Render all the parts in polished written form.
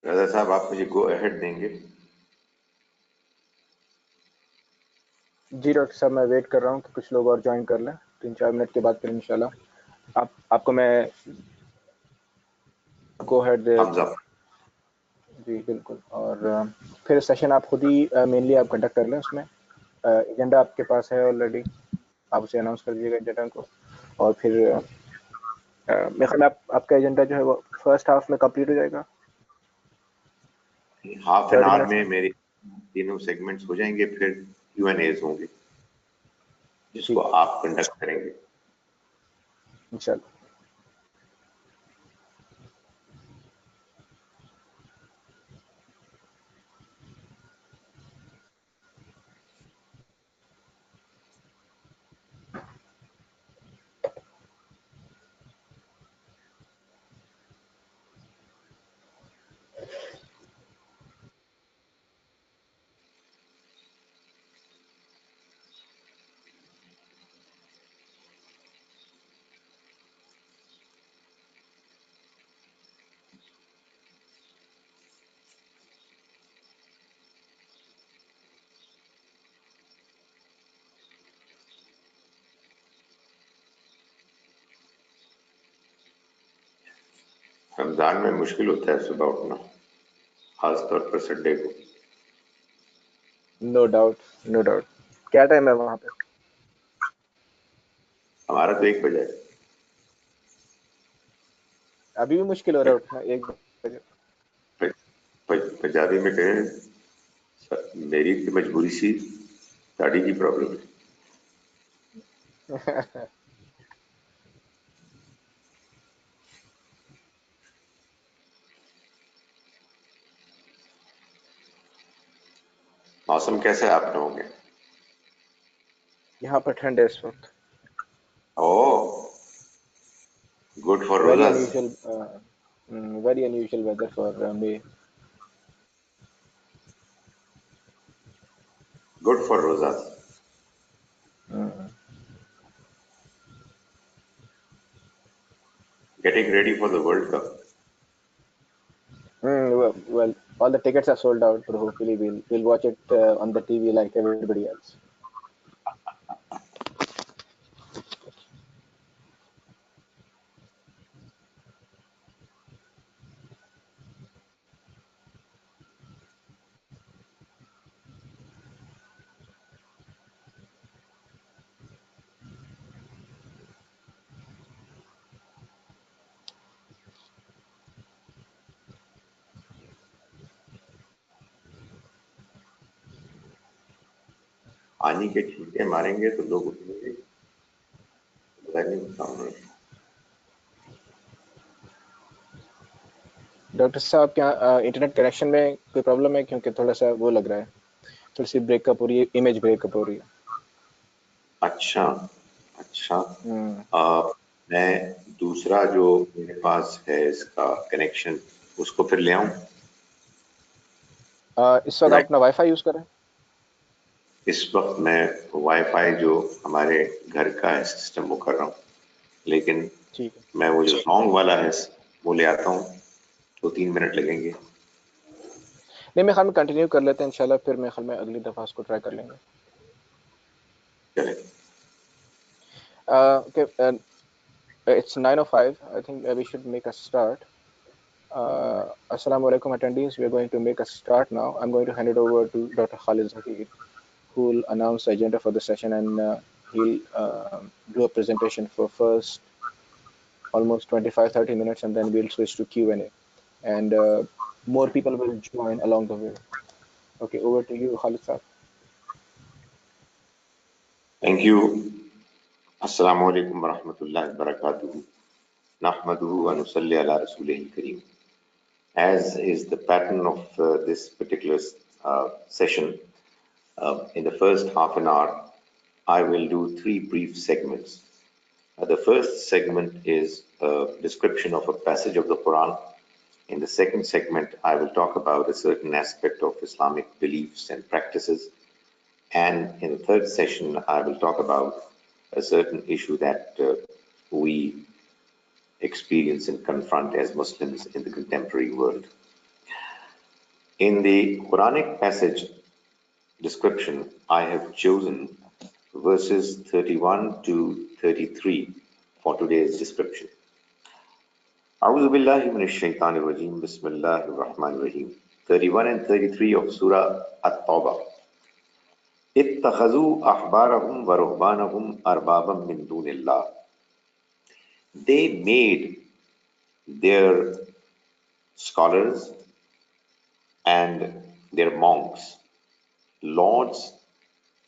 रजा साहब आप मुझे गो अहेड देंगे? जी डॉक्टर साहब, मैं वेट कर रहा हूँ कि कुछ लोग और ज्वाइन कर लें। 3-4 मिनट के बाद फिर इंशाल्लाह आपको मैं गो अहेड थम्स अप। जी बिल्कुल। और फिर सेशन आप खुद ही मेनली आप कंडक्ट कर लें। उसमें एजेंडा आपके पास है ऑलरेडी, आप उसे अनाउंस कर दीजिएगा एजेंडा को। और फिर मेरे ख्याल में आपका एजेंडा जो है वो फर्स्ट हाफ में कंप्लीट हो जाएगा, हाफ एन 30 आवर मिनट्स में में। मेरे तीनों सेगमेंट्स हो जाएंगे, फिर Q&As होंगे जिसको ठीक, आप कंडक्ट करेंगे। इंशाल्लाह। रमजान में मुश्किल होता है सुबह उठना, खास तौर पर संडे को। No doubt, no doubt. क्या टाइम है वहाँ पे? हमारा तो 1 बजे है। अभी भी मुश्किल हो रहा है उठना 1 बजे? पंजाबी में कहें, मेरी की मजबूरी सी, दाढ़ी की प्रॉब्लम है। मौसम कैसा है आप लोगों के? यहाँ पर ठंड है इस वक्त। Oh, good for very roses. Unusual, very unusual weather for May. Good for roses. Getting ready for the World Cup. Well, all the tickets are sold out, but hopefully we'll watch it on the TV like everybody else. पानी के छींटे मारेंगे तो लोग उठेंगे, पता नहीं बताऊंगा। डॉक्टर साहब, क्या इंटरनेट कनेक्शन में कोई प्रॉब्लम है? क्योंकि थोड़ा सा वो लग रहा है, थोड़ी सी ब्रेकअप हो रही है, इमेज ब्रेकअप हो रही है। अच्छा अच्छा। हम्म। मैं दूसरा जो मेरे पास है इसका कनेक्शन, उसको फिर ले आऊं? इस वक्त आप अपना वाईफाई यूज कर रहे हैं? इस वक्त मैं वाईफाई जो हमारे घर का है सिस्टम वो कर रहा हूँ, लेकिन ठीक है। मैं वो जो सॉन्ग वाला है वो ले आता हूँ, 2-3 मिनट लगेंगे। नहीं, मेरे ख्याल में कंटिन्यू कर लेते हैं इंशाल्लाह, फिर मेरे ख्याल में अगली दफा उसको ट्राई कर लेंगे। चले। Okay, it's 9:05. I think we should make a start. Assalamu alaikum attendees. We are going to make a start now. I'm going to hand it over to Dr. Khalid Zaheer, who will announce the agenda for the session, and he'll do a presentation for first almost 25-30 minutes, and then we'll switch to Q&A, and more people will join along the way. Okay, over to you, Khalid sir. Thank you. अस्सलामु अलैकुम वरहमतुल्लाहि वबरकातुहू। नहमदुहु व नुसल्ली अला रसूलिहिल करीम। As is the pattern of this particular session, in the first half an hour, I will do 3 brief segments. The first segment is a description of a passage of the Quran. In the second segment, I will talk about a certain aspect of Islamic beliefs and practices. And in the third session, I will talk about a certain issue that we experience and confront as Muslims in the contemporary world. In the Quranic passage description, I have chosen verses 31 to 33 for today's description. أعوذ بالله من الشيطان الرجيم بسم الله الرحمن الرحيم. 31 and 33 of Surah At-Tawbah. اتخذوا أحبارهم ورهبانهم أربابا من دون الله. They made their scholars and their monks lords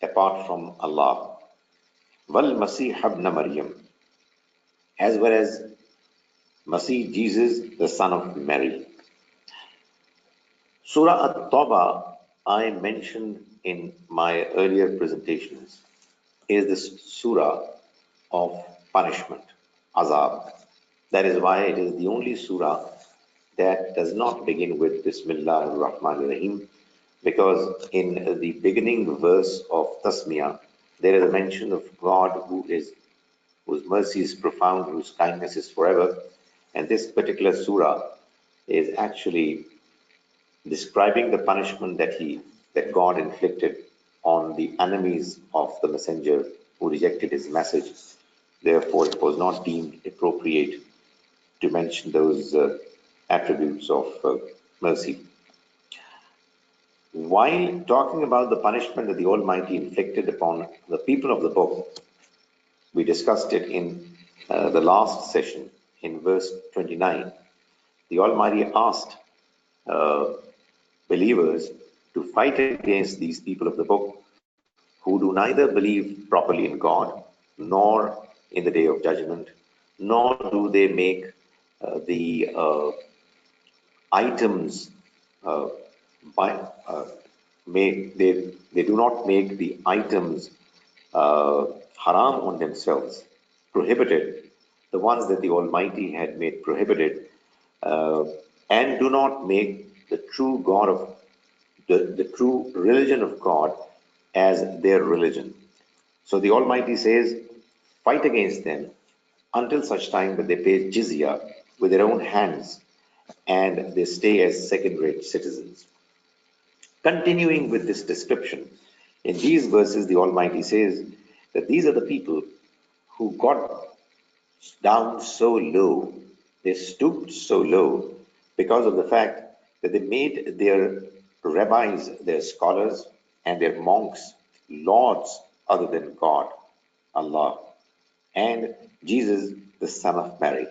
apart from Allah. Wal Masih ibn Maryam, as well as Masih Jesus, the son of Mary. Surah At-Tawbah, I mentioned in my earlier presentations, is the surah of punishment, azab. That is why it is the only surah that does not begin with Bismillah ar-Rahman ar-Rahim, because in the beginning verse of Tasmiyah, there is a mention of God whose mercy is profound, whose kindness is forever. And this particular surah is actually describing the punishment that God inflicted on the enemies of the messenger who rejected his message. Therefore, it was not deemed appropriate to mention those attributes of mercy. While talking about the punishment that the Almighty inflicted upon the people of the book, we discussed it in the last session in verse 29. The Almighty asked believers to fight against these people of the book who do neither believe properly in God nor in the day of judgment, nor do they make the items they do not make the items haram on themselves, prohibited, the ones that the Almighty had made prohibited, and do not make the true God of the true religion of God as their religion. So the Almighty says, fight against them until such time that they pay jizya with their own hands and they stay as second-rate citizens. Continuing with this description, in these verses the Almighty says that these are the people who got down so low, they stooped so low because of the fact that they made their rabbis, their scholars, and their monks lords other than God, Allah, and Jesus, the son of Mary.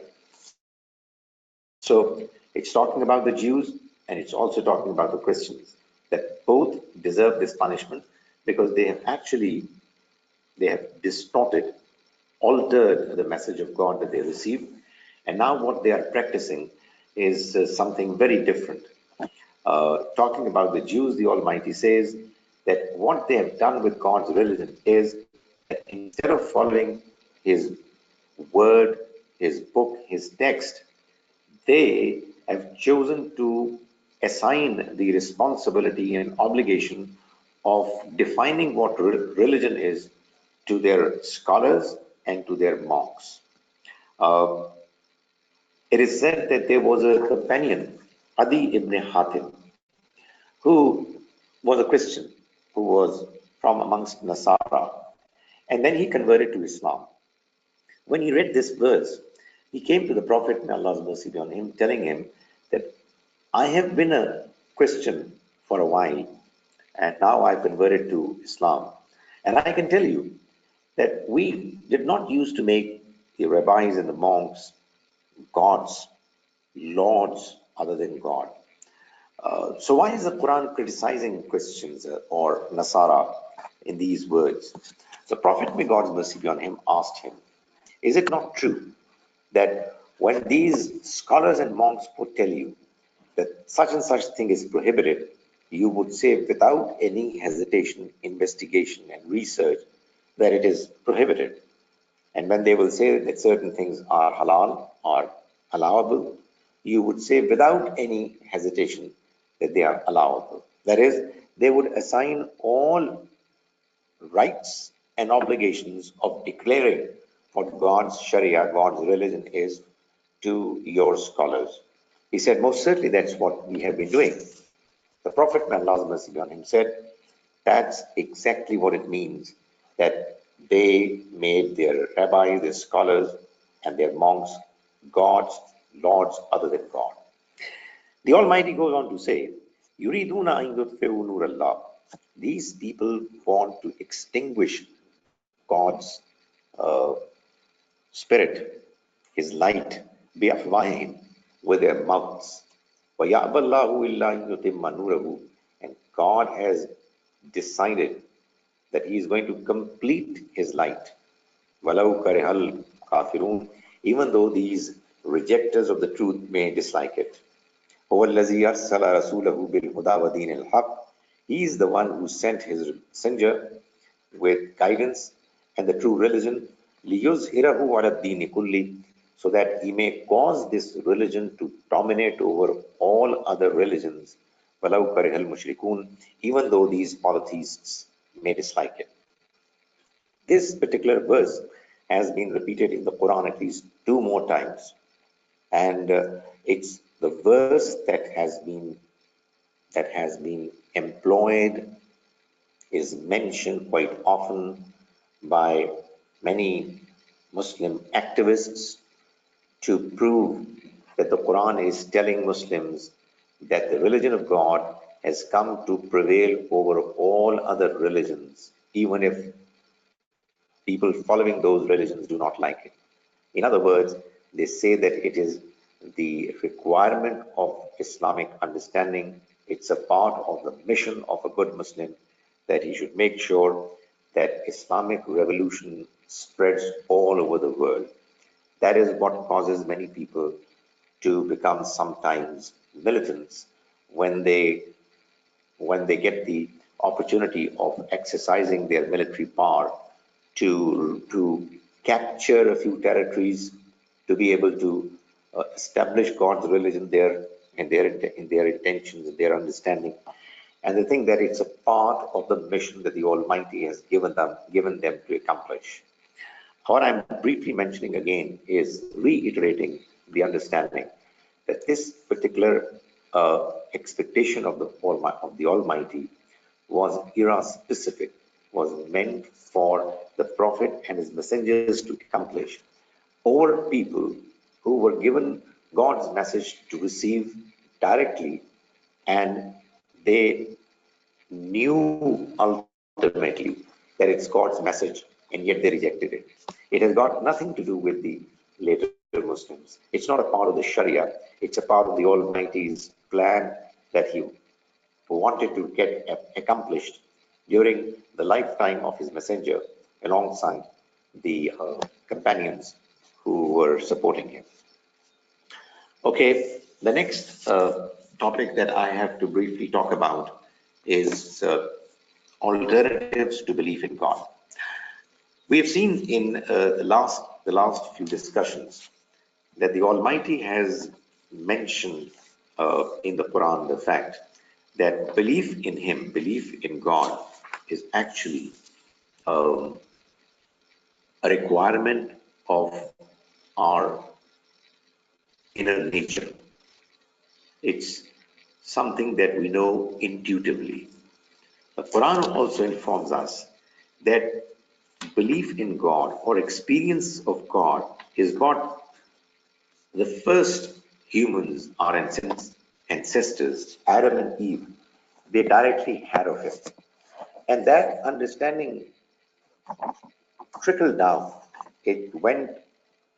So it's talking about the Jews and it's also talking about the Christians, that both deserve this punishment because they have distorted, altered the message of God that they received, and now what they are practicing is something very different. Talking about the Jews, the Almighty says that what they have done with God's religion is that instead of following His word, His book, His text, they have chosen to assign the responsibility and obligation of defining what religion is to their scholars and to their monks. It is said that there was a companion, Adi ibn Hatim, who was a Christian, who was from amongst Nasara, and then he converted to Islam. When he read this verse, he came to the Prophet, may Allah's mercy be on him, telling him that I have been a Christian for a while, and now I've converted to Islam. And I can tell you that we did not used to make the rabbis and the monks gods, lords other than God. So why is the Quran criticizing Christians or Nasara in these words? The Prophet, may God's mercy be on him, asked him, is it not true that when these scholars and monks would tell you that such and such thing is prohibited, you would say without any hesitation, investigation and research that it is prohibited? And when they will say that certain things are halal or allowable, you would say without any hesitation that they are allowable. That is, they would assign all rights and obligations of declaring what God's Sharia, God's religion is to your scholars. He said, most certainly that's what we have been doing. The Prophet, may Allah's mercy be on him, said that's exactly what it means, that they made their rabbis, their scholars, and their monks gods, lords other than God. The Almighty goes on to say, Yuriduna an yutfi'u nur Allah. These people want to extinguish God's uh, spirit, His light, bi'afwahihim, with their mouths. وَيَأْبَى اللَّهُ إِلَّا أَن يُتِمَّ نُورَهُ. And God has decided that He is going to complete His light. وَلَوْ كَرِهَ الْكَافِرُونَ. Even though these rejectors of the truth may dislike it. هُوَ الَّذِي أَرْسَلَ رَسُولَهُ بِالْهُدَى وَدِينِ الْحَقِّ. He is the one who sent His messenger with guidance and the true religion, لِيُظْهِرَهُ عَلَى الدِّينِ كُلِّهِ, so that He may cause this religion to dominate over all other religions, وَلَوْ كَرِهَ الْمُشْرِكُونَ, even though these polytheists may dislike it. This particular verse has been repeated in the Quran at least 2 more times, and it's the verse that has been employed, is mentioned quite often by many Muslim activists to prove that the Quran is telling Muslims that the religion of God has come to prevail over all other religions, even if people following those religions do not like it. In other words, they say that it is the requirement of Islamic understanding, it's a part of the mission of a good Muslim that he should make sure that Islamic revolution spreads all over the world. That is what causes many people to become sometimes militants when they get the opportunity of exercising their military power to capture a few territories, to be able to establish God's religion there in their intentions, in their understanding, and they think that it's a part of the mission that the Almighty has given them to accomplish. What I'm briefly mentioning again is reiterating the understanding that this particular expectation of the Almighty was era specific, was meant for the Prophet and his messengers to accomplish over people who were given God's message to receive directly, and they knew ultimately that it's God's message, and yet they rejected it. It has got nothing to do with the later Muslims. It's not a part of the Sharia. It's a part of the Almighty's plan that He wanted to get accomplished during the lifetime of His messenger alongside the companions who were supporting him. Okay, the next topic that I have to briefly talk about is alternatives to belief in God. We have seen in the last few discussions that the Almighty has mentioned in the Quran the fact that belief in Him, belief in God, is actually a requirement of our inner nature. It's something that we know intuitively. The Quran also informs us that belief in God or experience of God is what the first humans, our ancestors, Adam and Eve, they directly had of Him. And that understanding trickled down. It went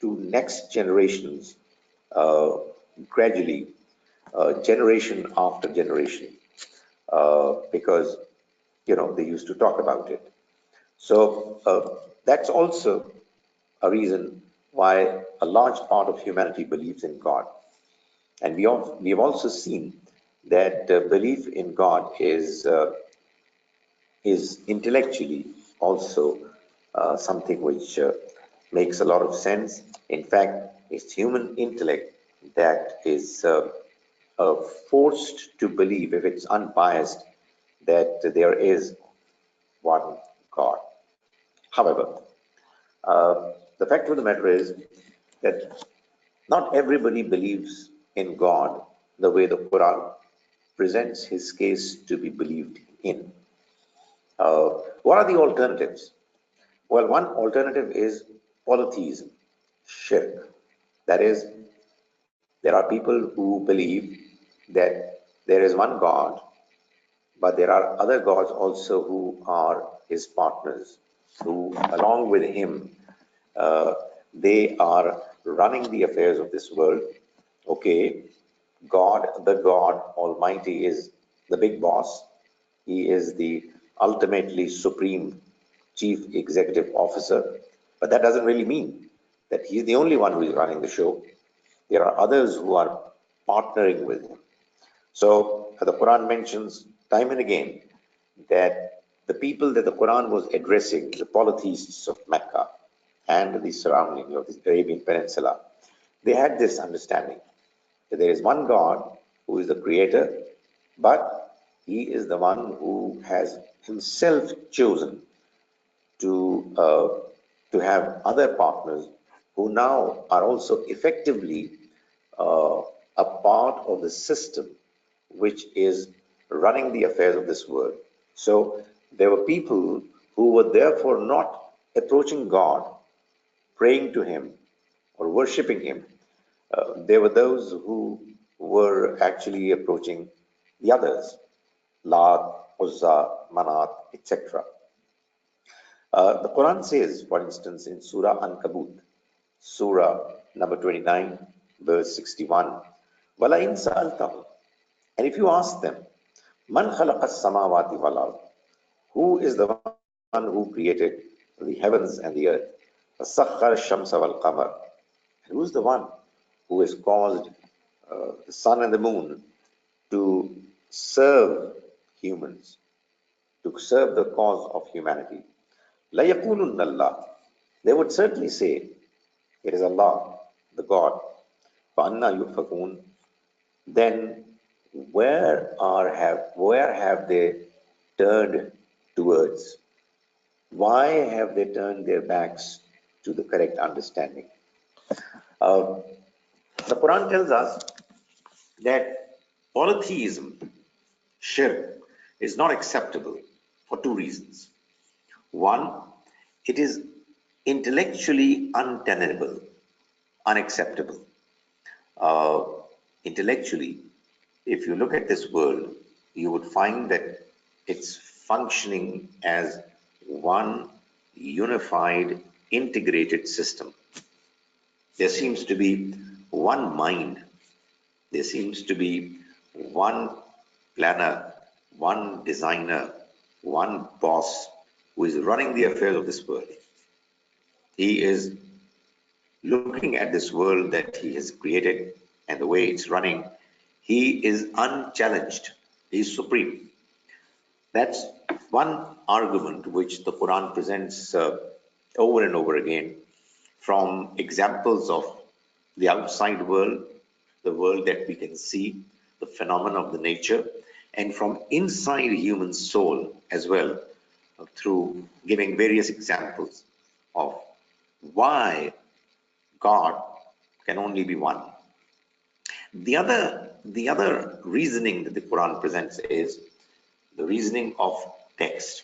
to next generations gradually, generation after generation, because they used to talk about it. So that's also a reason why a large part of humanity believes in God. And we have also seen that belief in God is intellectually also something which makes a lot of sense. In fact, it's human intellect that is forced to believe, if it's unbiased, that there is one God. However, the fact of the matter is that not everybody believes in God the way the Quran presents his case to be believed in. What are the alternatives? Well, one alternative is polytheism, shirk. That is, there are people who believe that there is one God, but there are other gods also who are his partners, who, along with him, uh, they are running the affairs of this world. Okay, God, the God Almighty, is the big boss. He is the ultimately supreme chief executive officer. But that doesn't really mean that he's the only one who is running the show. There are others who are partnering with him. So the Quran mentions time and again that the people that the Quran was addressing, the polytheists of Mecca and the surrounding of the Arabian Peninsula, they had this understanding that there is one God who is the creator, but he is the one who has himself chosen to uh, to have other partners who now are also effectively uh, a part of the system which is running the affairs of this world. So there were people who were therefore not approaching God, praying to Him, or worshipping Him. There were those who were actually approaching the others, Lat, Uzza, Manat, etc. The Quran says, for instance, in Surah An-Kabut, Surah number 29, verse 61, وَلَئِنْ سَأَلْتَهُمْ, and if you ask them, Man khalaqa samawati wal ard, who is the one who created the heavens and the earth? فَسَخَّرَ الشَّمْسَ وَالْقَمَرَ, and who is the one who has caused the sun and the moon to serve humans, to serve the cause of humanity? لَيَقُولُنَّ اللَّهُ, they would certainly say, it is Allah, the God. فَأَنَّا يُؤْفَكُونَ, then where have they turned towards? Why have they turned their backs to the correct understanding? Uh, the Quran tells us that polytheism, shirk, is not acceptable for two reasons. One, it is intellectually untenable, unacceptable. Uh, Intellectually, if you look at this world, you would find that it's functioning as one unified, integrated system. There seems to be one mind, there seems to be one planner, one designer, one boss who is running the affairs of this world. He is looking at this world that he has created and the way it's running. He is unchallenged. He is supreme. That's one argument which the Quran presents over and over again from examples of the outside world, the world that we can see, the phenomena of the nature, and from inside human soul as well, through giving various examples of why God can only be one. The other reasoning that the Quran presents is the reasoning of text,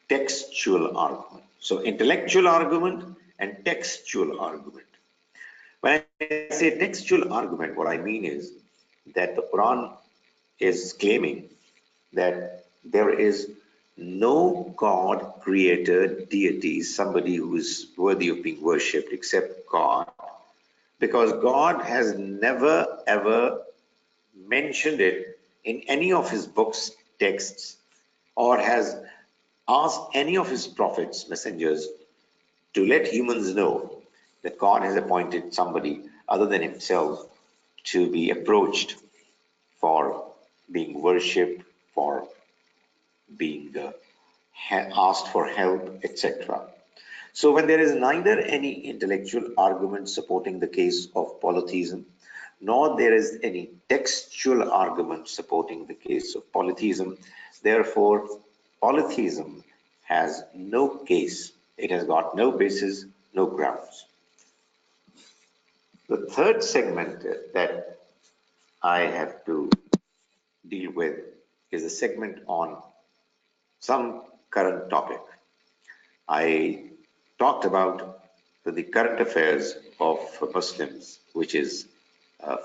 textual argument. So intellectual argument and textual argument. When I say textual argument, what I mean is that the Quran is claiming that there is no God, creator, deity, somebody who is worthy of being worshipped except God, because God has never ever mentioned it in any of his books, texts, or has asked any of his prophets, messengers, to let humans know that God has appointed somebody other than himself to be approached for being worshipped, for being asked for help, etc. So when there is neither any intellectual argument supporting the case of polytheism, nor there is any textual argument supporting the case of polytheism, therefore polytheism has no case. It has got no basis, no grounds. The third segment that I have to deal with is a segment on some current topic. I talked about the current affairs of Muslims, which is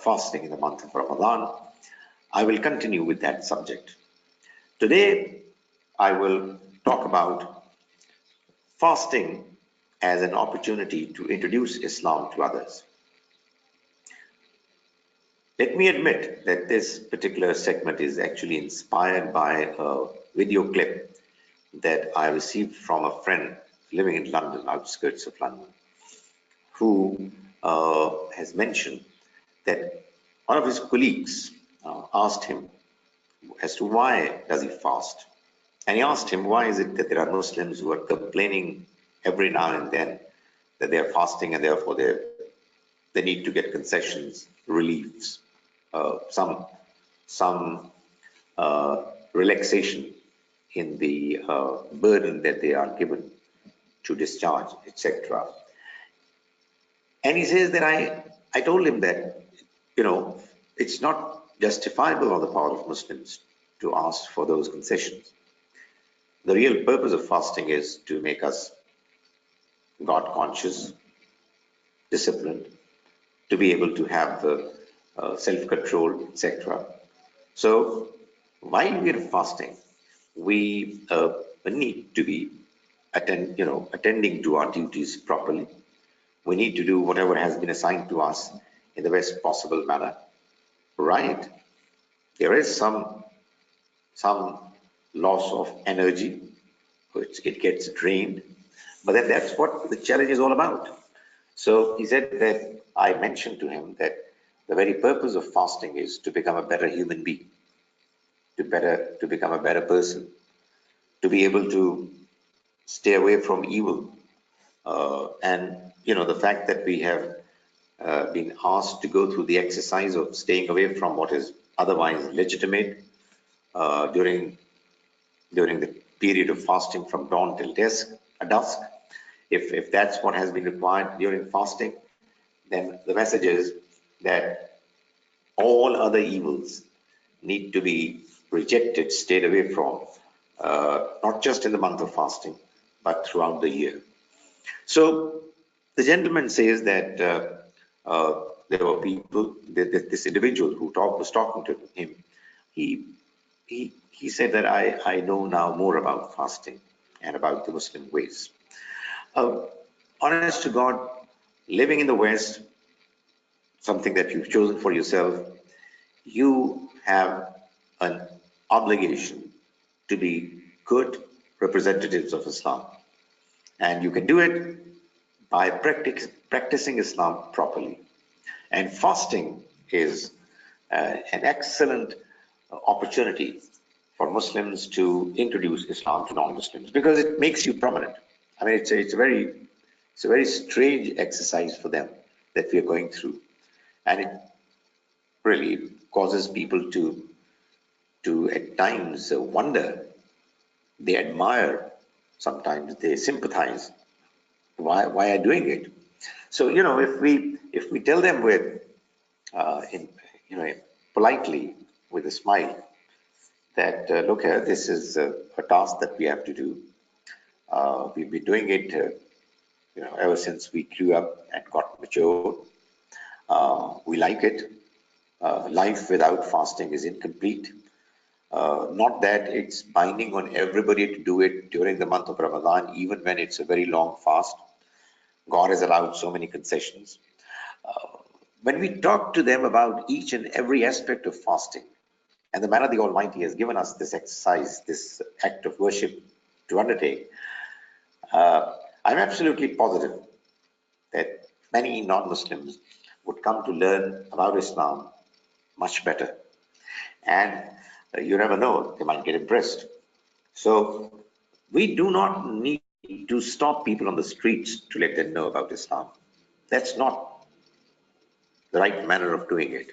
fasting in the month of Ramadan. I will continue with that subject. Today, I will talk about fasting as an opportunity to introduce Islam to others. Let me admit that this particular segment is actually inspired by a video clip that I received from a friend living in London, outskirts of London, who has mentioned that one of his colleagues asked him as to why does he fast. And he asked him, why is it that there are Muslims who are complaining every now and then that they are fasting and therefore they need to get concessions, reliefs, some relaxation in the burden that they are given to discharge, etc. And he says that I told him that, it's not justifiable on the part of Muslims to ask for those concessions. The real purpose of fasting is to make us God conscious, disciplined, to be able to have the self-control, etc. So while we are fasting, we need to be attending to our duties properly. We need to do whatever has been assigned to us in the best possible manner. Right? There is some loss of energy, which it gets drained, but then that's what the challenge is all about. So he said that I mentioned to him that the very purpose of fasting is to become a better human being, to become a better person, to be able to stay away from evil. And the fact that we have been asked to go through the exercise of staying away from what is otherwise legitimate during the period of fasting from dawn till dusk. If that's what has been required during fasting, then the message is that all other evils need to be rejected, stayed away from, not just in the month of fasting, but throughout the year. So the gentleman says that there were people, this individual who was talking to him, he said that I know now more about fasting and about the Muslim ways. Honest to God, living in the West, something that you've chosen for yourself, you have an obligation to be good representatives of Islam. And you can do it by practicing Islam properly. And fasting is an excellent opportunity for Muslims to introduce Islam to non-Muslims because it makes you prominent. I mean, it's a very strange exercise for them that we are going through, and it really causes people to at times wonder. They admire, sometimes they sympathize. Why are doing it? So if we tell them with politely with a smile that look here, this is a task that we have to do. We've been doing it ever since we grew up and got mature. We like it. Life without fasting is incomplete. Not that it's binding on everybody to do it during the month of Ramadan, even when it's a very long fast. God has allowed so many concessions. When we talk to them about each and every aspect of fasting and the manner the Almighty has given us this exercise, this act of worship to undertake, I'm absolutely positive that many non-Muslims would come to learn about Islam much better. And you never know, they might get impressed. So we do not need to stop people on the streets to let them know about Islam. That's not the right manner of doing it.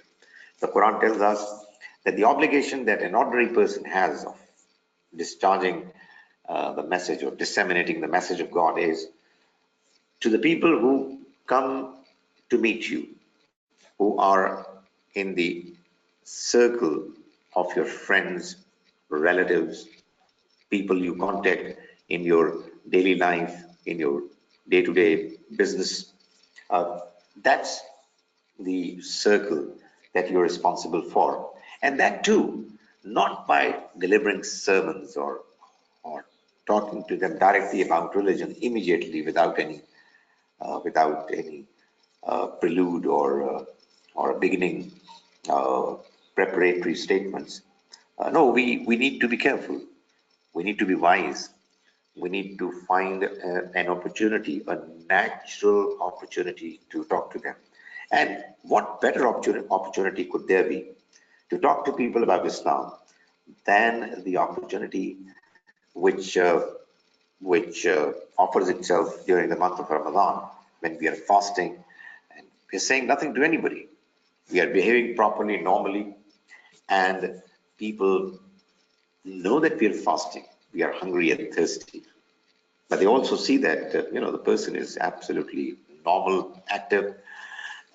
The Quran tells us that the obligation that an ordinary person has of discharging the message or disseminating the message of God is to the people who come to meet you, who are in the circle of your friends, relatives, people you contact in your daily life, in your day-to-day business. That's the circle that you're responsible for. And that too, not by delivering sermons or talking to them directly about religion immediately without any prelude or beginning preparatory statements. No, we need to be careful. We need to be wise. We need to find an opportunity, a natural opportunity to talk to them. And what better opportunity could there be to talk to people about Islam than the opportunity which offers itself during the month of Ramadan, when we are fasting and we're saying nothing to anybody. We are behaving properly, normally, and people know that we are fasting. We are hungry and thirsty. But they also see that the person is absolutely normal, active,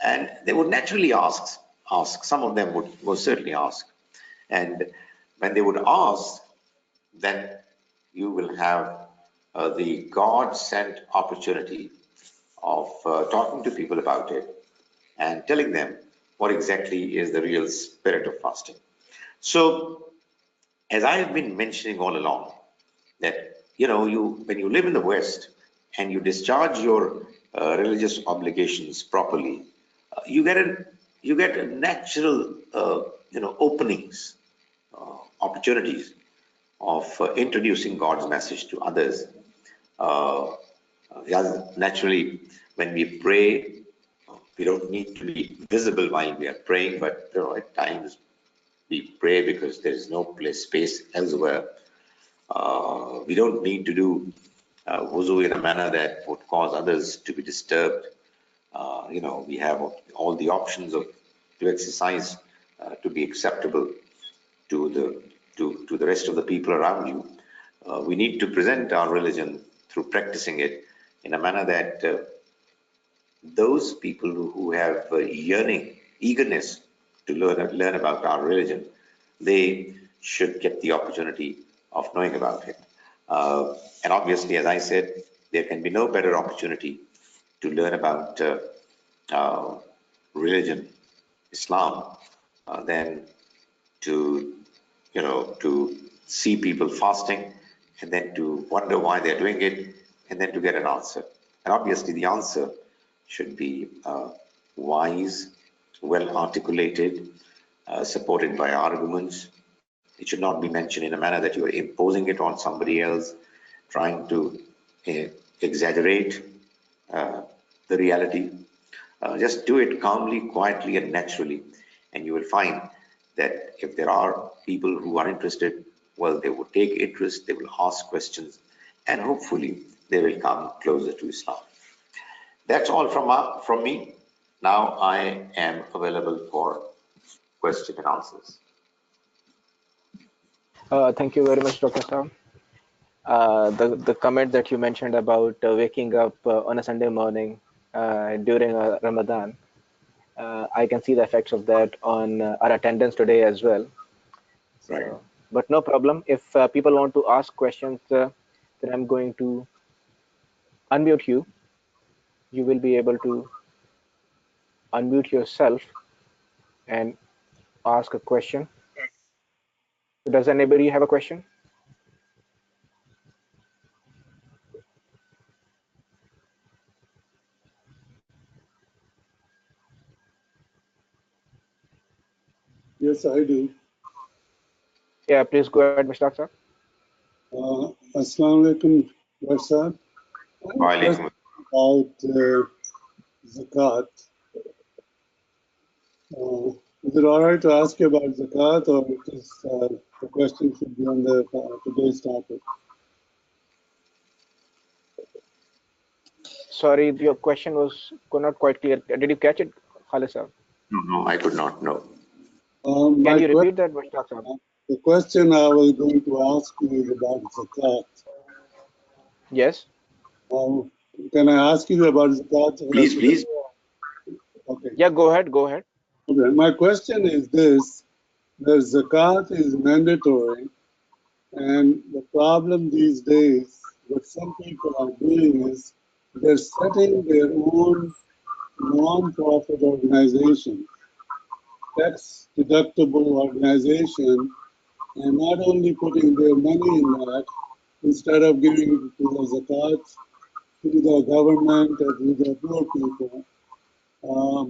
and they would naturally ask. Some of them would most certainly ask, and when they would ask, then you will have the God-sent opportunity of talking to people about it and telling them what exactly is the real spirit of fasting. So, as I have been mentioning all along, that when you live in the West and you discharge your religious obligations properly, you get a natural openings, opportunities of introducing God's message to others. Yeah, naturally, when we pray, we don't need to be visible while we are praying, but at times we pray because there is no space elsewhere. We don't need to do wuzu in a manner that would cause others to be disturbed. We have all the options to exercise to be acceptable to the rest of the people around you. We need to present our religion through practicing it in a manner that those people who have yearning, eagerness to learn about our religion, they should get the opportunity of knowing about it. And obviously, as I said, there can be no better opportunity to learn about religion, Islam, than to to see people fasting and then to wonder why they're doing it and then to get an answer. And obviously, the answer should be wise, well articulated, supported by arguments. It should not be mentioned in a manner that you are imposing it on somebody else, trying to exaggerate the reality. Just do it calmly, quietly, and naturally, and you will find that if there are people who are interested, well, they will take interest, they will ask questions, and hopefully they will come closer to Islam. That's all from me. Now I am available for question and answers. Thank you very much, Dr. Sam. The comment that you mentioned about waking up on a Sunday morning during Ramadan, I can see the effects of that on our attendance today as well. So, Right. but no problem. If people want to ask questions, then I'm going to unmute you. You will be able to unmute yourself and ask a question. Does anybody have a question? Yes, I do. Yeah, please go ahead, Mr. Akhtar. Assalamu alaikum, Warsad. I have a question about zakat. Is it all right to ask you about zakat, or is the question should be on the today's topic? Sorry, your question was not quite clear. Did you catch it, Khalid sir? No, I could not know. Can you repeat that, Mr. Akhtar? The question I was going to ask you is about zakat. Yes. Can I ask you about zakat? Please. Okay. Yeah, go ahead. Go ahead. Okay. My question is this: that zakat is mandatory, and the problem these days, what some people are doing is they're setting their own non-profit organization, tax deductible organization, and not only putting their money in that, instead of giving it to the zakat, to the government or to the poor people,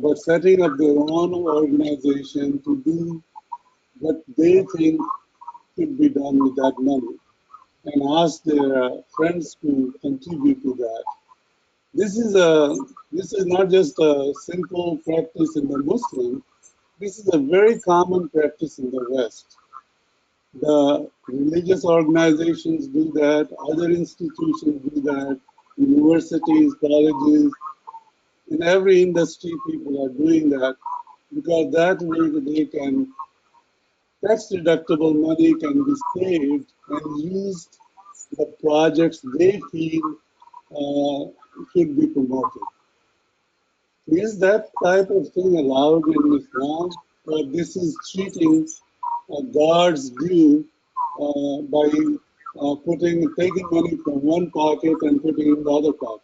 but setting up their own organization to do what they think should be done with that money and ask their friends to contribute to that. This is not just a simple practice in the Muslim. This is a very common practice in the West. The religious organizations do that, other institutions do that, universities, colleges, in every industry people are doing that because that way they can, tax deductible money can be saved and used the projects they feel should be promoted. Is that type of thing allowed in Islam? Or this is treating God's due by taking money from one pocket and putting in the other pocket?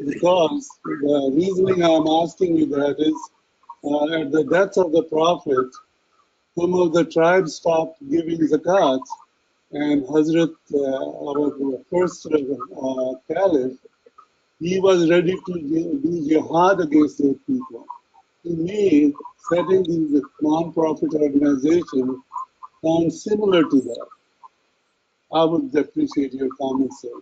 Because the reasoning I'm asking you that is, at the death of the Prophet, some of the tribes stopped giving zakat, and Hazrat, our first Caliph, he was ready to do jihad against those people. To me, setting these non-profit organizations sounds similar to that. I would appreciate your comments, sir.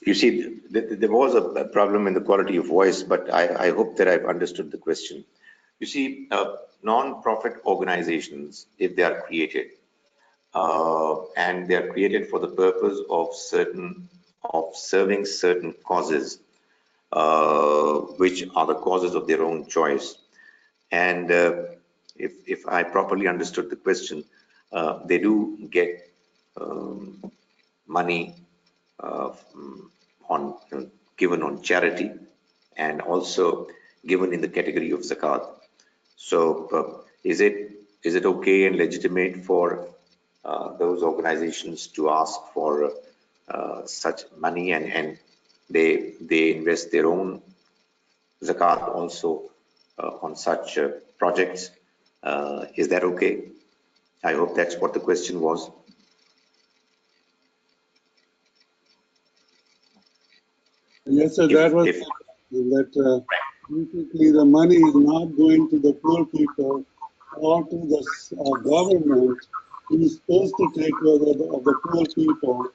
You see, there was a problem in the quality of voice, but I hope that I've understood the question. You see, non-profit organizations, if they are created, and they are created for the purpose of serving certain causes, which are the causes of their own choice. And if I properly understood the question, they do get money on given on charity and also given in the category of zakat. So is it okay and legitimate for those organizations to ask for such money, and they invest their own zakat also on such projects? Is that okay? I hope that's what the question was. Yes, sir, that was that basically the money is not going to the poor people or to the government who is supposed to take care of the poor people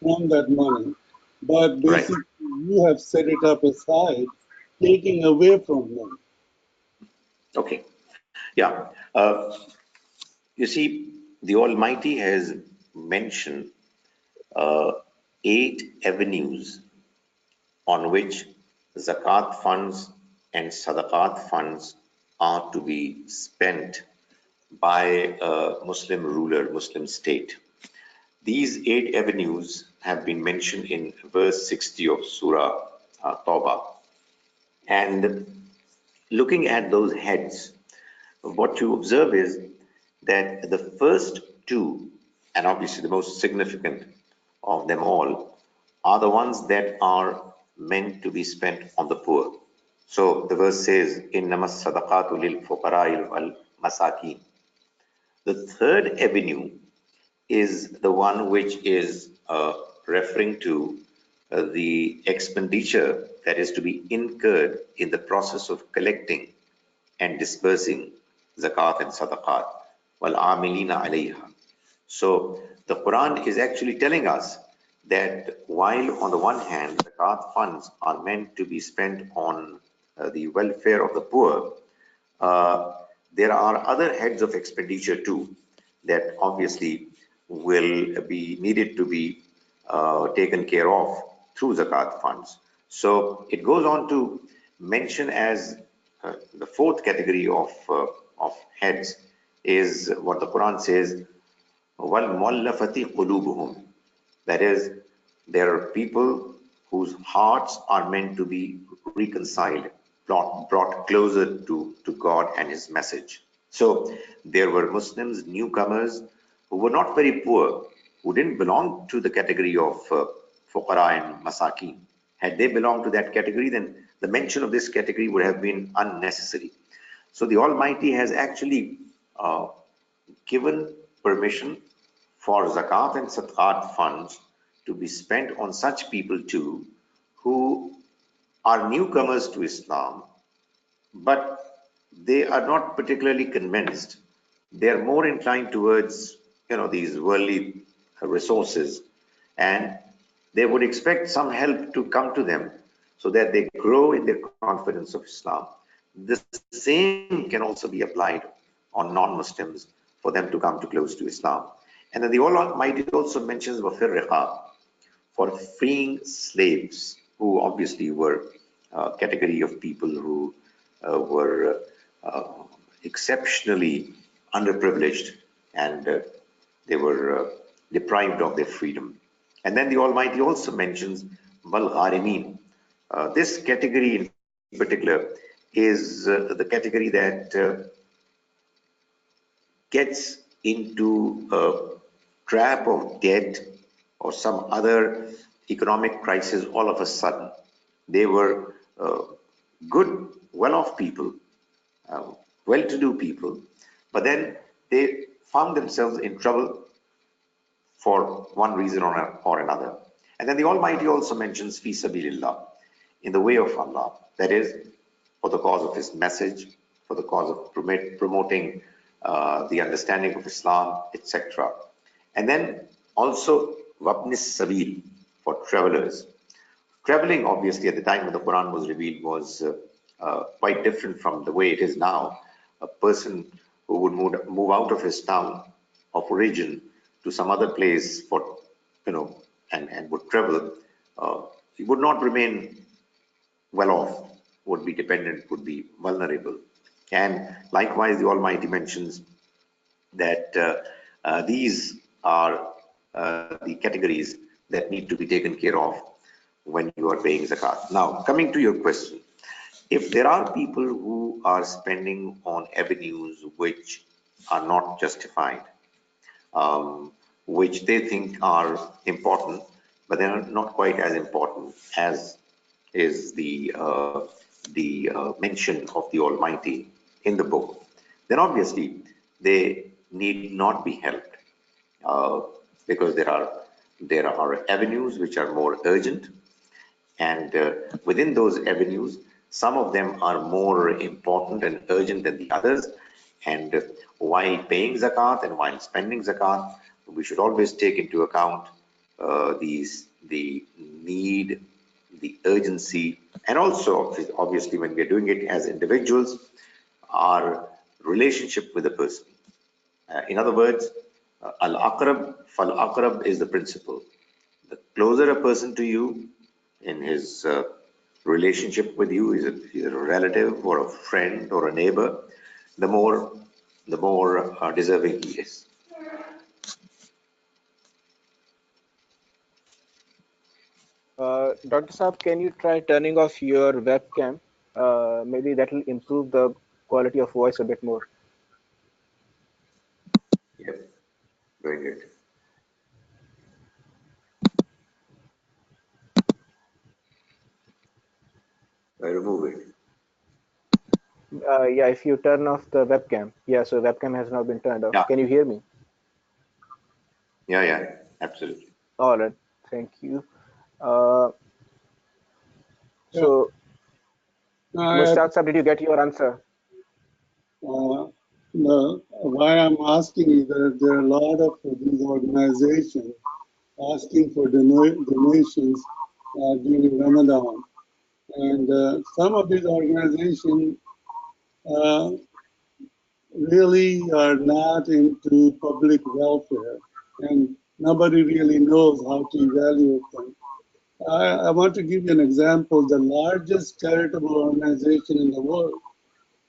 from that money. But basically, you have set it up aside, taking away from them. Okay. Yeah. You see, the Almighty has mentioned 8 avenues on which zakat funds and sadaqat funds are to be spent by a Muslim ruler, Muslim state. These 8 avenues have been mentioned in verse 60 of Surah Tawbah. And looking at those heads, what you observe is that the first 2, and obviously the most significant of them all, are the ones that are meant to be spent on the poor. So the verse says, إِنَّمَا الصَّدَقَاتُ لِلْفُقَرَاءِ وَالْمَسَاكِينِ. The third avenue is the one which is referring to the expenditure that is to be incurred in the process of collecting and dispersing zakat and sadaqat, wal amilina alayha. So the Quran is actually telling us that while on the one hand zakat funds are meant to be spent on the welfare of the poor, there are other heads of expenditure too that obviously will be needed to be taken care of through zakat funds. So it goes on to mention as the fourth category of heads is what the Quran says, وَالْمُؤَلَّفَةِ قُلُوبُهُمْ. That is, there are people whose hearts are meant to be reconciled. brought closer to God and His message. So there were Muslims, newcomers, who were not very poor, who didn't belong to the category of fuqara and masakin. Had they belonged to that category, then the mention of this category would have been unnecessary. So the Almighty has actually given permission for zakat and sadaqat funds to be spent on such people too, who are newcomers to Islam, but they are not particularly convinced. They are more inclined towards, these worldly resources, and they would expect some help to come to them so that they grow in their confidence of Islam. The same can also be applied on non-Muslims for them to come to close to Islam. And then the Almighty also mentions wafir riqab, for freeing slaves, who obviously were a category of people who were exceptionally underprivileged, and they were deprived of their freedom. And then the Almighty also mentions wal gharimin. This category in particular is the category that gets into a trap of debt or some other economic crisis all of a sudden. They were good, well-off people, well-to-do people, but then they found themselves in trouble for one reason or another. And then the Almighty also mentions fi sabilillah, in the way of Allah, that is, for the cause of His message, for the cause of promoting the understanding of Islam, etc. And then also wabnis sabil, for travelers. Traveling, obviously, at the time when the Quran was revealed, was quite different from the way it is now. A person who would move out of his town of origin to some other place for, and would travel, he would not remain well off, would be dependent, would be vulnerable. And likewise, the Almighty mentions that these are the categories that need to be taken care of when you are paying zakat. Now, coming to your question, if there are people who are spending on avenues which are not justified, which they think are important, but they are not quite as important as is the mention of the Almighty in the book, then obviously they need not be helped, because there are avenues which are more urgent, and within those avenues, some of them are more important and urgent than the others. And while paying zakat and while spending zakat, we should always take into account the need, the urgency, and also obviously when we're doing it as individuals, our relationship with the person. In other words, al-aqrab fal-aqrab is the principle. The closer a person to you in his relationship with you, is a relative or a friend or a neighbor, the more deserving he is. Dr. Saab, can you try turning off your webcam? Maybe that will improve the quality of voice a bit more. Yep, very good. I remove it. Yeah, if you turn off the webcam. Yeah, so webcam has now been turned off. Yeah. Can you hear me? Yeah, absolutely. All right, thank you. So, Mushtaq Saab, did you get your answer? No, why I'm asking is that there are a lot of these organizations asking for donations during Ramadan. And some of these organizations really are not into public welfare, and nobody really knows how to evaluate them. I want to give you an example. The largest charitable organization in the world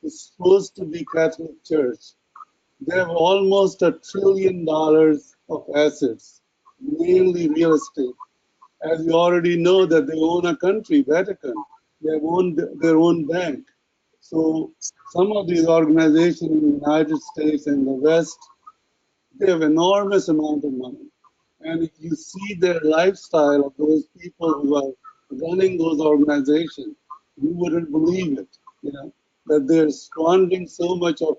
is supposed to be Catholic Church. They have almost $1 trillion of assets, mainly real estate. As you already know that they own a country, Vatican. They have their own bank. So some of these organizations in the United States and the West, they have enormous amount of money. And if you see their lifestyle of those people who are running those organizations, you wouldn't believe it, that they're squandering so much of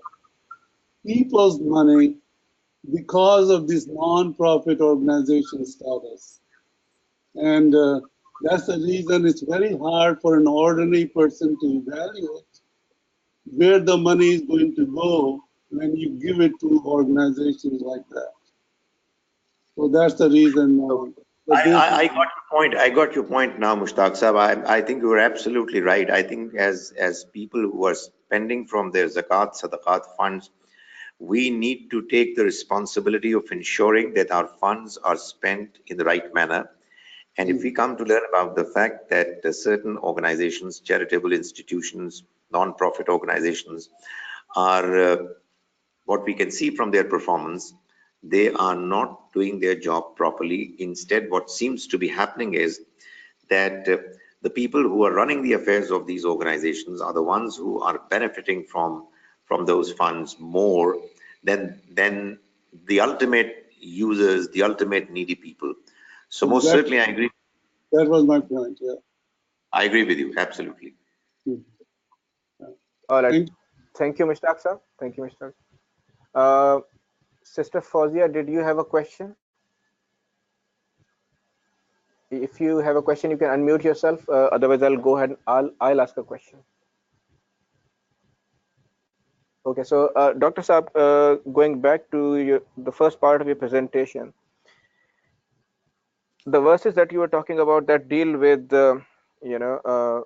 people's money because of this non-profit organization status. And that's the reason it's very hard for an ordinary person to evaluate where the money is going to go when you give it to organizations like that. So that's the reason. I got your point. I got your point now, Mushtaq Sahab. I think you are absolutely right. I think as people who are spending from their zakat, sadaqat funds, we need to take the responsibility of ensuring that our funds are spent in the right manner. And if we come to learn about the fact that certain organizations, charitable institutions, non-profit organizations are what we can see from their performance, they are not doing their job properly. Instead, what seems to be happening is that the people who are running the affairs of these organizations are the ones who are benefiting from those funds more than the ultimate users, the ultimate needy people. So most certainly I agree. That was my point, yeah. I agree with you, absolutely. All right. Thank you, Mr. Aksa. Thank you, Mr. Sister Fawzia, did you have a question? If you have a question, you can unmute yourself. Otherwise, I'll go ahead and I'll ask a question. Okay, so Dr. Saab, going back to the first part of your presentation, the verses that you were talking about that deal with, you know,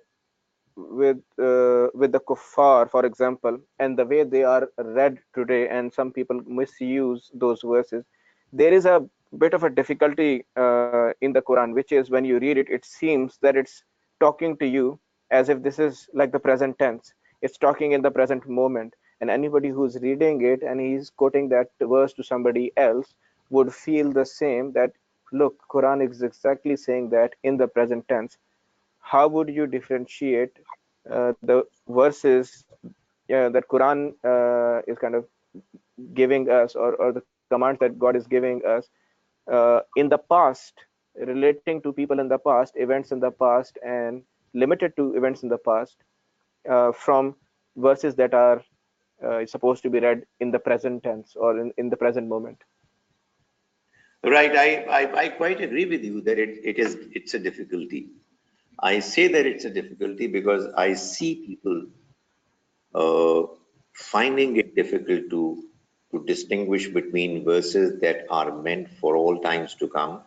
with the kuffar, for example, and the way they are read today, and some people misuse those verses. There is a bit of a difficulty in the Quran, which is when you read it, it seems that it's talking to you as if this is like the present tense. It's talking in the present moment, and anybody who's reading it and he's quoting that verse to somebody else would feel the same, that look, Quran is exactly saying that in the present tense. How would you differentiate the verses that Quran is kind of giving us, or the commands that God is giving us in the past, relating to people in the past, events in the past, and limited to events in the past, from verses that are supposed to be read in the present tense or in the present moment? Right, I quite agree with you that it's a difficulty. I say that it's a difficulty because I see people finding it difficult to distinguish between verses that are meant for all times to come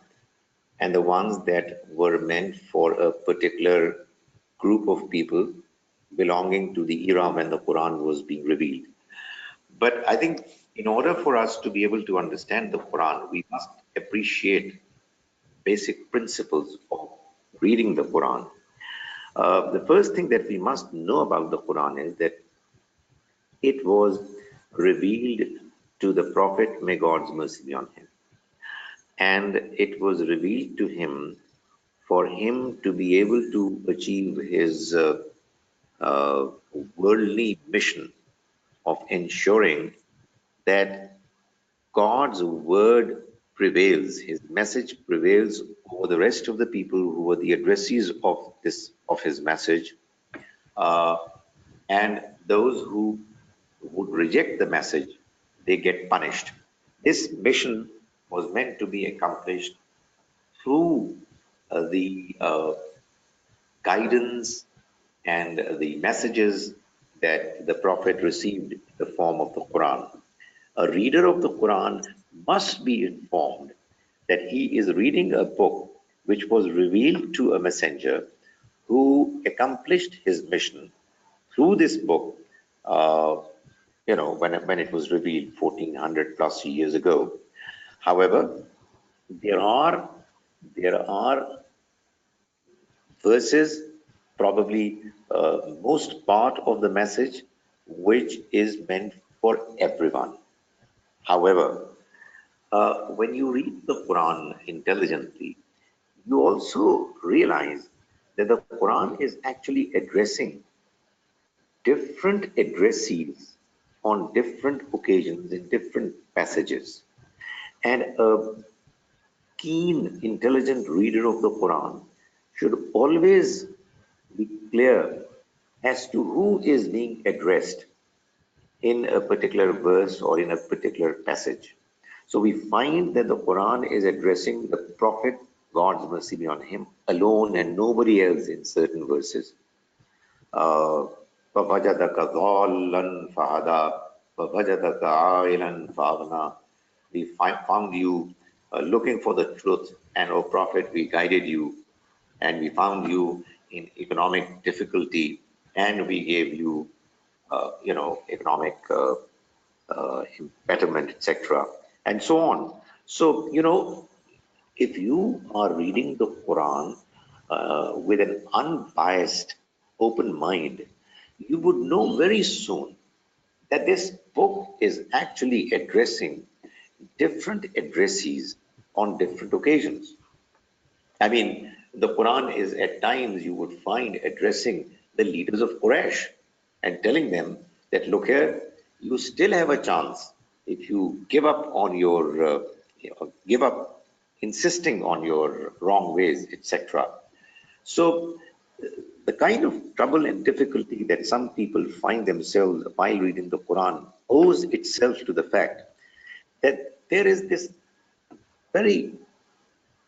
and the ones that were meant for a particular group of people belonging to the era when the Quran was being revealed. But I think in order for us to be able to understand the Quran, we must appreciate basic principles of reading the Quran. The first thing that we must know about the Quran is that it was revealed to the Prophet, may God's mercy be on him. And it was revealed to him for him to be able to achieve his worldly mission of ensuring that God's word prevails, his message prevails over the rest of the people who were the addressees of his message, uh, and those who would reject the message, they get punished. This mission was meant to be accomplished through the guidance and the messages that the Prophet received in the form of the Quran. A reader of the Quran must be informed that he is reading a book which was revealed to a messenger who accomplished his mission through this book, uh, when it was revealed 1400 plus years ago. However, there are verses, probably most part of the message, which is meant for everyone. However, when you read the Quran intelligently, you also realize that the Quran is actually addressing different addressees on different occasions in different passages. And a keen, intelligent reader of the Quran should always be clear as to who is being addressed in a particular verse or in a particular passage. So we find that the Quran is addressing the Prophet, God's mercy be on him, alone and nobody else in certain verses. فَوَجَدَكَ ضَالًّا فَهَدَى وَوَجَدَكَ عَائِلًا فَأَغْنَى. We found you looking for the truth, and O Prophet, we guided you, and we found you in economic difficulty, and we gave you, economic betterment, etc., and so on. So, if you are reading the Quran with an unbiased, open mind, you would know very soon that this book is actually addressing different addressees on different occasions. I mean, the Quran is at times you would find addressing the leaders of Quraysh and telling them that, look here, you still have a chance if you give up on your, give up insisting on your wrong ways, etc. So, the kind of trouble and difficulty that some people find themselves while reading the Quran owes itself to the fact that there is this very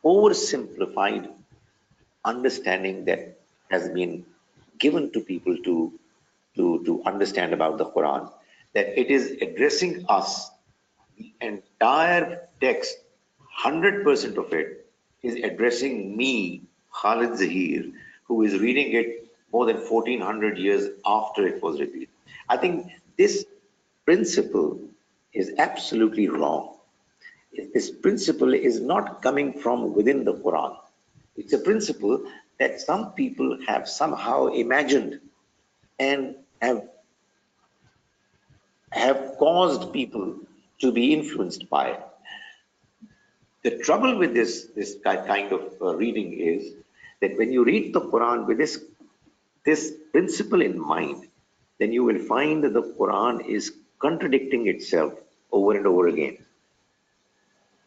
oversimplified understanding that has been given to people to understand about the Quran, that it is addressing us. The entire text, 100% of it, is addressing me, Khalid Zaheer, who is reading it more than 1400 years after it was revealed. I think this principle is absolutely wrong. This principle is not coming from within the Quran. It's a principle that some people have somehow imagined and have caused people to be influenced by it. The trouble with this kind of reading is that when you read the Quran with this principle in mind, then you will find that the Quran is contradicting itself over and over again.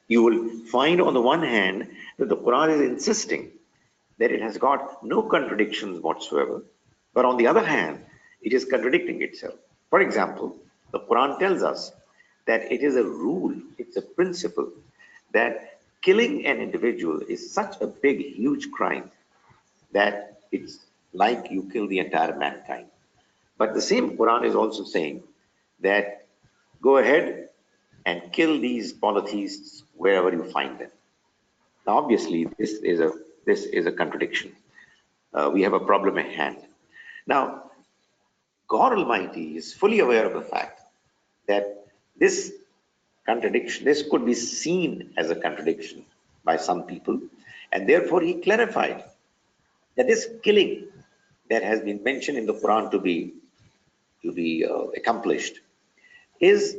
You will find on the one hand that the Quran is insisting that it has got no contradictions whatsoever, but on the other hand, it is contradicting itself. For example, the Quran tells us that it is a rule, it's a principle, that killing an individual is such a big, huge crime that it's like you kill the entire mankind. But the same Quran is also saying that go ahead and kill these polytheists wherever you find them. Now, obviously, this is a contradiction. We have a problem at hand. Now, God Almighty is fully aware of the fact that this contradiction, this could be seen as a contradiction by some people, and therefore He clarified that this killing that has been mentioned in the Quran to be accomplished is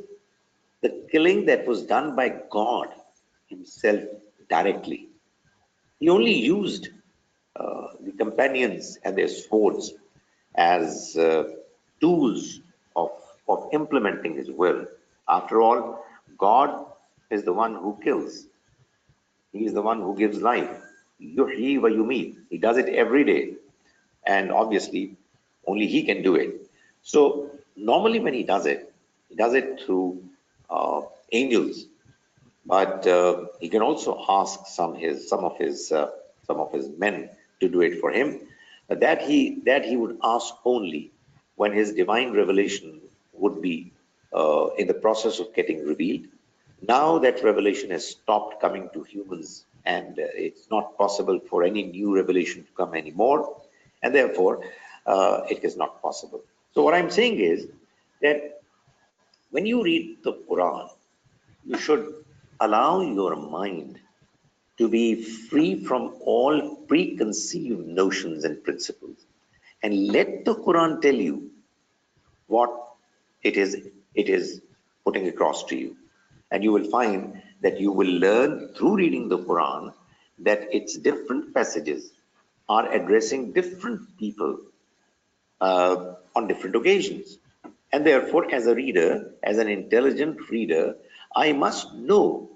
the killing that was done by God Himself directly. He only used the companions and their swords as tools of implementing His will. After all, God is the one who kills. He is the one who gives life. Yuhyi wa yumeet. He does it every day. And obviously, only He can do it. So normally when He does it through angels. But He can also ask some of his men to do it for Him. That he would ask only when His divine revelation would be in the process of getting revealed. Now that revelation has stopped coming to humans, and it's not possible for any new revelation to come anymore, and therefore it is not possible. So what I'm saying is that when you read the Quran, you should allow your mind to be free from all preconceived notions and principles, and let the Quran tell you what it is putting across to you. And you will find that you will learn through reading the Quran that its different passages are addressing different people on different occasions. And therefore, as a reader, as an intelligent reader, I must know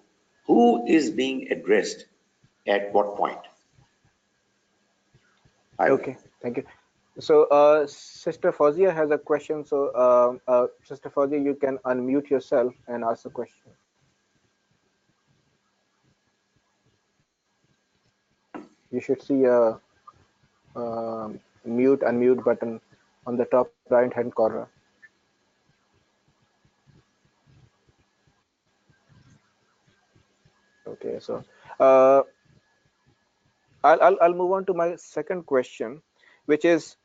who is being addressed at what point. I, Okay, thank you. So, Sister Fauziya has a question. So, Sister Fauziya, you can unmute yourself and ask the question. You should see a mute unmute button on the top right hand corner. Okay, so uh, I'll move on to my second question, which is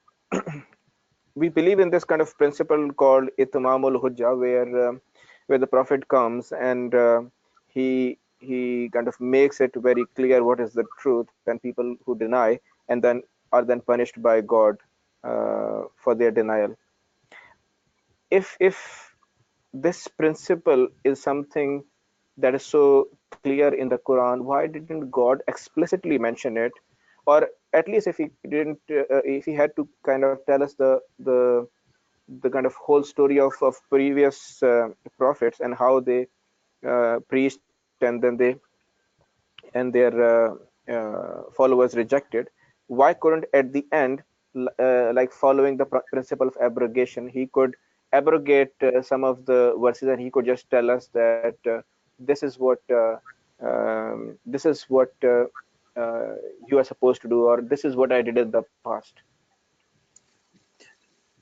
we believe in this kind of principle called itmamul hujja, where the prophet comes and he kind of makes it very clear what is the truth, and people who deny and then are then punished by God for their denial. If this principle is something that is so clear in the Quran, why didn't God explicitly mention it? Or at least if he didn't, if he had to kind of tell us the kind of whole story of previous prophets and how they preached and then they and their followers rejected, why couldn't at the end, like following the principle of abrogation, he could abrogate some of the verses and he could just tell us that this is what this is what you are supposed to do, or this is what I did in the past.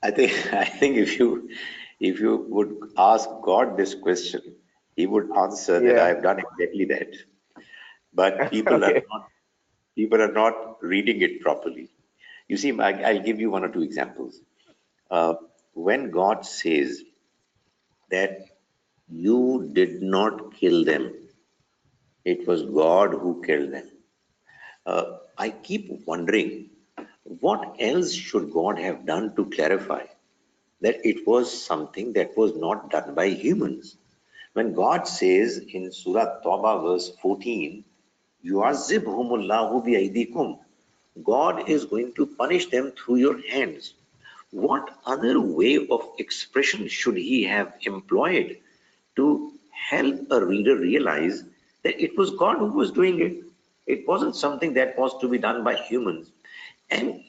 I think I think if you would ask God this question, He would answer that I Yeah. have done exactly that. But Okay. people are not reading it properly. You see, I'll give you one or two examples. Uh, when God says that you did not kill them, it was God who killed them. I keep wondering, what else should God have done to clarify that it was something that was not done by humans? When God says in Surah Tawbah, verse 14, "Yu'azzibhumullahu bi'aydikum," God is going to punish them through your hands. What other way of expression should He have employed to help a reader realize that it was God who was doing it? It wasn't something that was to be done by humans. And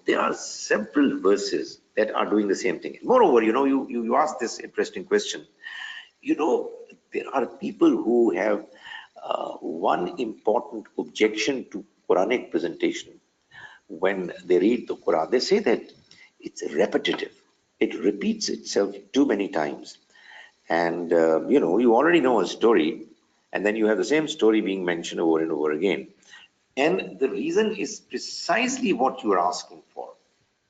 there are several verses that are doing the same thing. Moreover, you asked this interesting question. You know, there are people who have one important objection to Quranic presentation. When they read the Quran, they say that it's repetitive. It repeats itself too many times. And, you already know a story, and then you have the same story being mentioned over and over again. And the reason is precisely what you are asking for.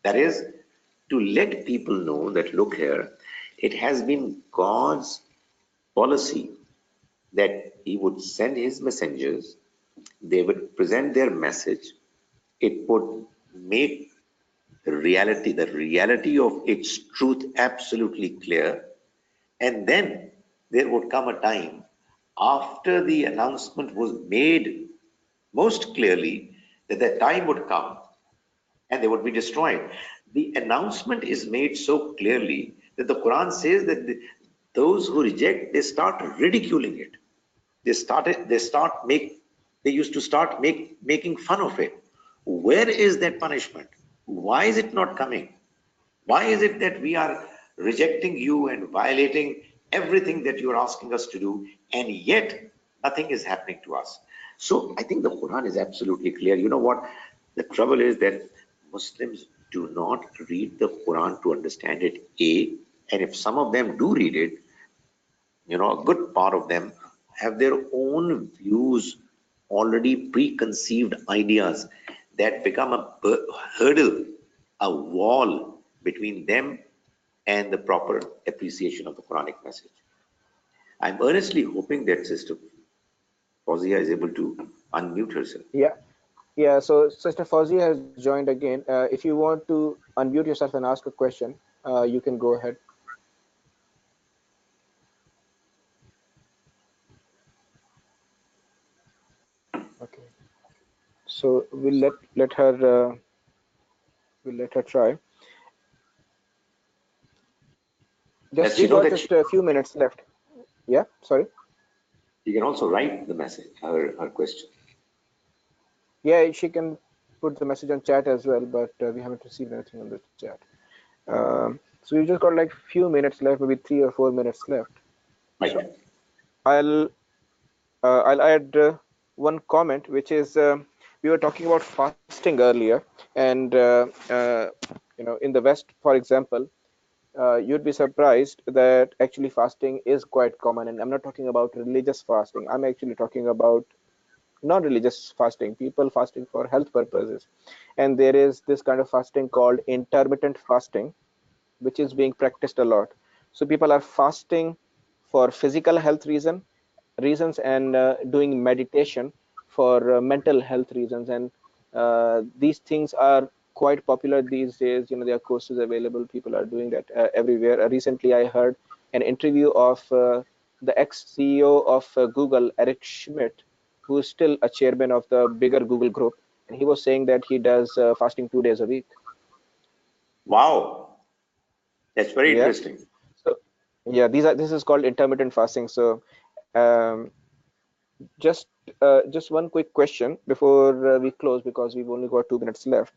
That is, to let people know that, look here, it has been God's policy that He would send His messengers, they would present their message, it would make the reality of its truth absolutely clear, and then there would come a time after the announcement was made most clearly that the time would come and they would be destroyed. The announcement is made so clearly that the Quran says that those who reject, they start ridiculing it. They used to start making fun of it. Where is that punishment? Why is it not coming? Why is it that we are rejecting you and violating everything that you are asking us to do, and yet nothing is happening to us? So I think the Quran is absolutely clear. You know what? The trouble is that Muslims do not read the Quran to understand it, A, and if some of them do read it, a good part of them have their own views, already preconceived ideas that become a hurdle, a wall between them and the proper appreciation of the Quranic message. I'm earnestly hoping that Sister Fauziya is able to unmute herself. Yeah. Yeah. So Sister Fauzi has joined again. If you want to unmute yourself and ask a question, you can go ahead. Okay. So we'll let her try. Does Just she we know got that just a few minutes left. Yeah, sorry. she can also write the message, her question? Yeah, she can put the message on chat as well, but we haven't received anything on the chat. So we just got like few minutes left, maybe 3 or 4 minutes left. So Right. I'll I'll add one comment, which is we were talking about fasting earlier, and in the West, for example, you'd be surprised that actually fasting is quite common. And I'm not talking about religious fasting. I'm actually talking about non-religious fasting, people fasting for health purposes. And there is this kind of fasting called intermittent fasting, which is being practiced a lot. So people are fasting for physical health reasons and doing meditation for mental health reasons. And these things are quite popular these days. There are courses available. People are doing that everywhere. Recently, I heard an interview of the ex-CEO of Google, Eric Schmidt, who is still a chairman of the bigger Google group, and he was saying that he does fasting 2 days a week. Wow, that's very Yeah. interesting. So yeah, this is called intermittent fasting. So um, just just one quick question before we close, because we've only got 2 minutes left.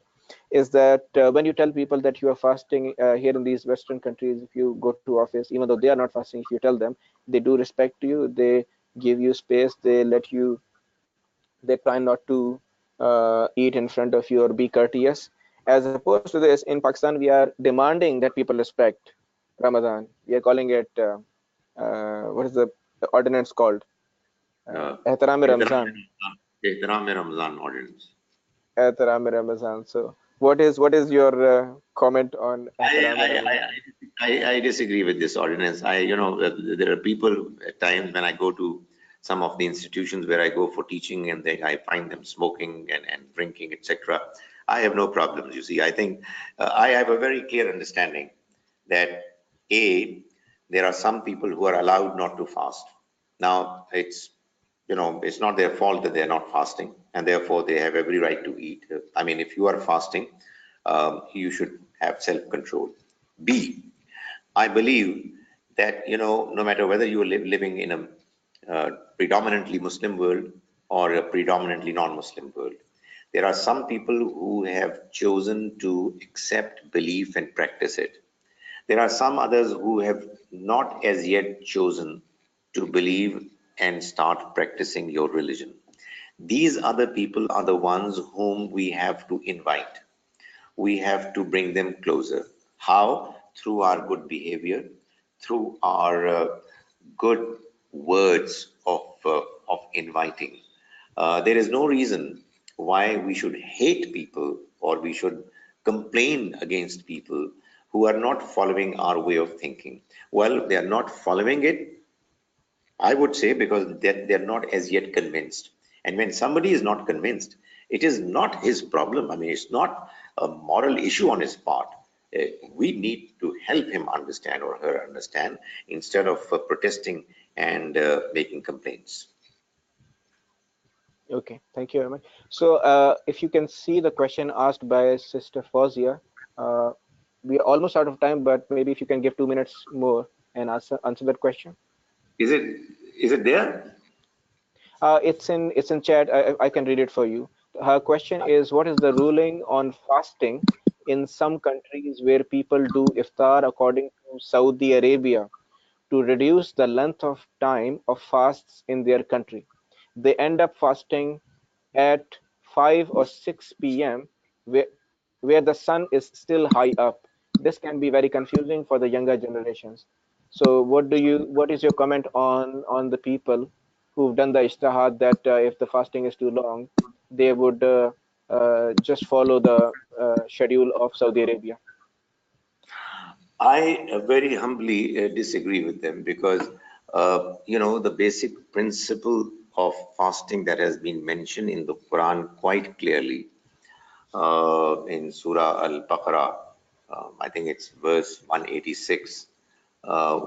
Is that when you tell people that you are fasting here in these Western countries, if you go to office, even though they are not fasting, if you tell them, they do respect you, they give you space, they let you, they try not to eat in front of you or be courteous. As opposed to this, in Pakistan, we are demanding that people respect Ramadan. We are calling it what is the ordinance called? Uh, Ehtaram Ramzan. Ehtaram Ramzan ordinance. Ehtaram Ramzan. So, what is your comment on I, Ehtaram I, I, Ramzan? I disagree with this ordinance. There are people at times when I go to some of the institutions where I go for teaching, and I find them smoking and drinking, etc. I have no problems. You see, I think I have a very clear understanding that A, there are some people who are allowed not to fast. Now, it's not their fault that they're not fasting, and therefore they have every right to eat. I mean, if you are fasting, you should have self-control. B, I believe that no matter whether you are living in a predominantly Muslim world or a predominantly non-Muslim world, there are some people who have chosen to accept belief and practice it. There are some others who have not as yet chosen to believe and start practicing your religion. These other people are the ones whom we have to invite. We have to bring them closer. How? Through our good behavior, through our good words of inviting. There is no reason why we should hate people or we should complain against people who are not following our way of thinking. Well, they are not following it, I would say, because they're not as yet convinced. And when somebody is not convinced, it is not his problem. I mean, it's not a moral issue on his part. We need to help him understand or her understand instead of protesting and making complaints. Okay, thank you very much. So, if you can see the question asked by Sister Fauziya, uh, we are almost out of time, but maybe if you can give 2 minutes more and answer that question. Is it is it there? It's in chat. I can read it for you. Her question is, what is the ruling on fasting in some countries where people do iftar according to Saudi Arabia to reduce the length of time of fasts in their country? They end up fasting at 5 or 6 p.m. where where the sun is still high up. This can be very confusing for the younger generations. So what is your comment on the people who've done the ijtihad that if the fasting is too long, they would just follow the schedule of Saudi Arabia? I very humbly disagree with them because, the basic principle of fasting that has been mentioned in the Quran quite clearly in Surah Al-Baqarah, I think it's verse 186,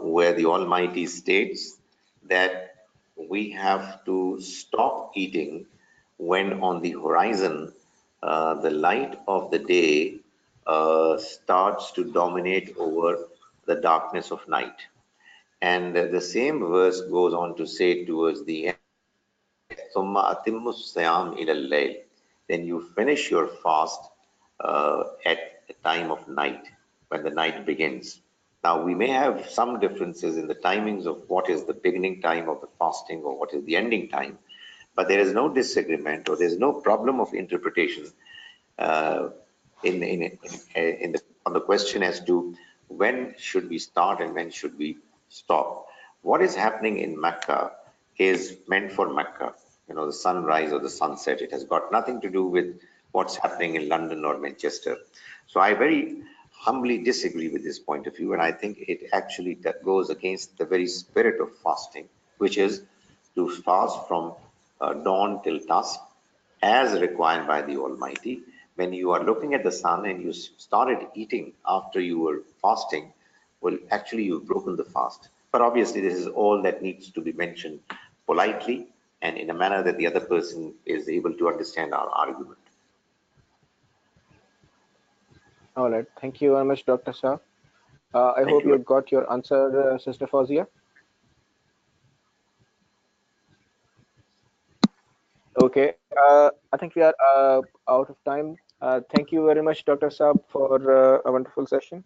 where the Almighty states that we have to stop eating when on the horizon the light of the day starts to dominate over the darkness of night. And the same verse goes on to say towards the end, ثُمَّ أَتِمُّ الصِّيَامَ إِلَى اللَّيْلِ. Then you finish your fast at the time of night, when the night begins. Now, we may have some differences in the timings of what is the beginning time of the fasting or what is the ending time, but there is no disagreement or there is no problem of interpretation uh, on the question as to when should we start and when should we stop. What is happening in Mecca is meant for Mecca. You know, the sunrise or the sunset. It has got nothing to do with what's happening in London or Manchester. So I very humbly disagree with this point of view, and I think it actually that goes against the very spirit of fasting, which is to fast from dawn till dusk as required by the Almighty. When you are looking at the sun and you started eating after you were fasting, well, actually, you've broken the fast. But obviously, this is all that needs to be mentioned politely and in a manner that the other person is able to understand our argument. All right. Thank you very much, Dr. Saab. I Thank hope you. you got your answer, Sister Fawzia. Okay. I think we are out of time. Thank you very much, Dr. Saab, for a wonderful session.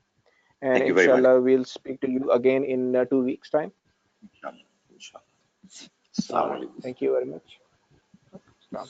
And Thank you very much. inshallah, we'll speak to you again in 2 weeks' time. Inshallah. Inshallah. Assalamu alaikum. Thank you very much. Salam.